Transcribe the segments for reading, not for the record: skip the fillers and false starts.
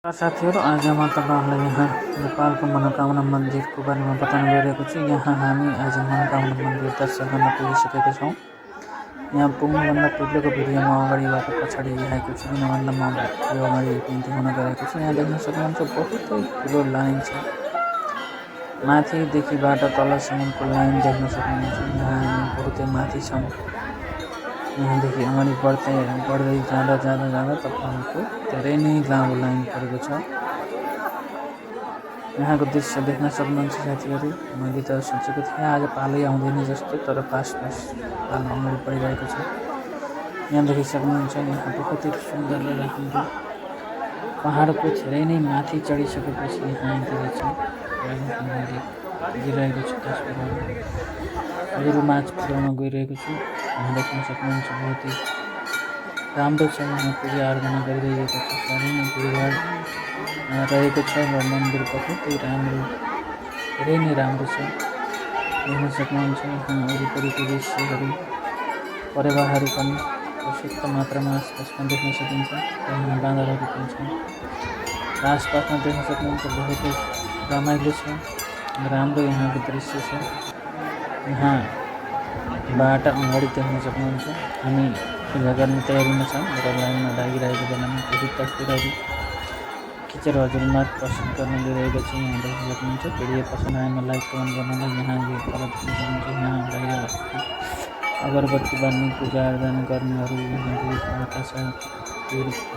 साथीहरू, आज म तपाईँहरूलाई यहाँ नेपालको मनोकामना मन्दिरको बारेमा बताउन गइरहेको छु। यहाँ हामी आज मनोकामना मन्दिर दर्शन गर्न पुगिसकेका छौँ। यहाँ पुग्नुभन्दा पहिलेको भिडियोमा अगाडि वा पछाडि देखाएको छु, किन भन्दा म यो अगाडि पेन्टिङ हुन गएको छु। यहाँ देख्न सक्नुहुन्छ बहुतै ठुलो लाइन छ, माथिदेखिबाट तलसम्मको लाइन देख्न सक्नुहुन्छ। यहाँ हामी बहुतै माथि छौँ। यहाँदेखि अगाडि बढ्दै जाँदा तपाईँहरूको धेरै नै लामो लाइन परेको छ। यहाँको दृश्य देख्न सक्नुहुन्छ साथीहरू। मैले त सोचेको थिएँ आज पालै आउँदैन जस्तो, तर पालो अगाडि बढिरहेको छ। यहाँ देखि सक्नुहुन्छ, यहाँ बहुतै सुन्दर र राम्रो पहाडको धेरै नै माथि चढिसकेपछि यहाँ आइदिरहेछ। मैले दिइरहेको छु तस्बिरहरू। हजुर माझ पुर्याउन गइरहेको छु। यहाँ देख्न सक्नुहुन्छ बहुतै राम्रो छ। यहाँ पूजा आराधना गरिरहेको छ। साह्रै नै भिडभाड रहेको छ र मन्दिर बहुतै राम्रो, धेरै नै राम्रो छ। देख्न सक्नुहुन्छ यहाँ वरिपरिको दृश्यहरू, परेवाहरू पनि प्रशस्त मात्रामा आसपासमा देख्न सकिन्छ। यहाँ बाँदरहरू पनि छन् र आसपासमा देख्न सक्नुहुन्छ बहुतै रमाइलो छ, राम्रो यहाँको दृश्य छ। यहाँ बाट अगाडि देख्न सक्नुहुन्छ हामी पूजा गर्ने तयारीमा छौँ र लाइनमा लागिरहेको बेलामा केही तस्बिरहरू खिचेर हजुरमाझ प्रस्तुत गर्न गइरहेको छु। यहाँ देख्न सक्नुहुन्छ भिडियो पसन्द आएमा लाइक कमेन्ट गर्नलाई यहाँ तल देख्न सक्नुहुन्छ। यहाँ बाहिर अगरबत्ती बाल्ने पूजा आराधना गर्नेहरू यहाँ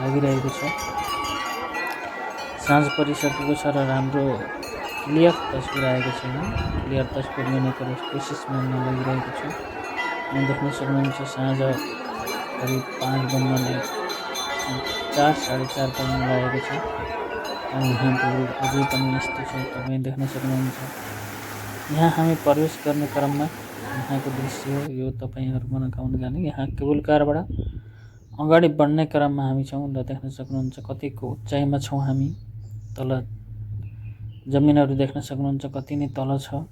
लागिरहेको छ। साँझ परिसकेको छ र राम्रो क्लियर तस्बिर आएको छैन। क्लियर तस्बिर लिने कोसिसमा म लागिरहेको छु। यहाँ देख्न सक्नुहुन्छ साँझ करिब 5 बज्नलाई 4 साढे 4 बज्न लागेको छ। यहाँ अझै पनि यस्तो छ, तपाईँ देख्न सक्नुहुन्छ। यहाँ हामी प्रवेश गर्ने क्रममा यहाँको दृश्य हो यो। तपाईँहरू मनोकामना जाने यहाँ केबुल कारबाट अगाडि बढ्ने क्रममा हामी छौँ र देख्न सक्नुहुन्छ कतिको उचाइमा छौँ हामी। तल जमिनहरू देख्न सक्नुहुन्छ कति नै तल छ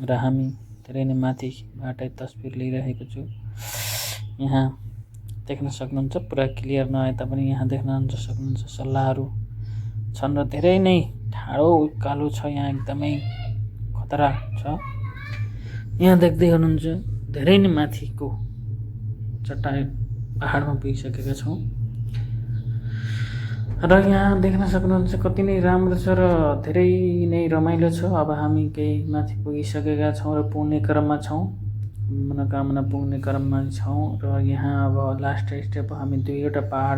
र हामी धेरै नै माथिबाट तस्बिर लिइरहेको छु। यहाँ देख्न सक्नुहुन्छ पुरा क्लियर नआए तापनि यहाँ देख्न सक्नुहुन्छ सल्लाहहरू छन् र धेरै नै ठाडो उकालो छ। यहाँ एकदमै खतरा छ। यहाँ देख्दै हुनुहुन्छ धेरै नै माथिको चट्टान पहाडमा पुगिसकेका छौँ र यहाँ देख्न सक्नुहुन्छ कति नै राम्रो छ र धेरै नै रमाइलो छ। अब हामी केही माथि पुगिसकेका छौँ र पुग्ने क्रममा छौँ, मनोकामना पुग्ने क्रममा छौँ र यहाँ अब लास्ट स्टेप हामी 2वटा पहाड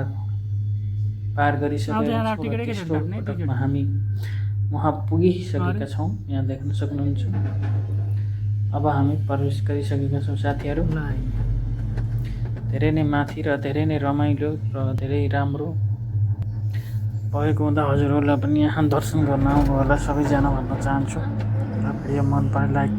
पार गरिसकेका छौँ र तेस्रो पटकमा हामी वहाँ पुगिसकेका छौँ। यहाँ देख्न सक्नुहुन्छ अब हामी प्रवेश गरिसकेका छौँ साथीहरू। धेरै नै माथि र धेरै नै रमाइलो र धेरै राम्रो भएको हुँदा हजुरहरूलाई पनि यहाँ दर्शन गर्न आउनु होला सबैजना भन्न चाहन्छु। र भिडियो मन परे लाइक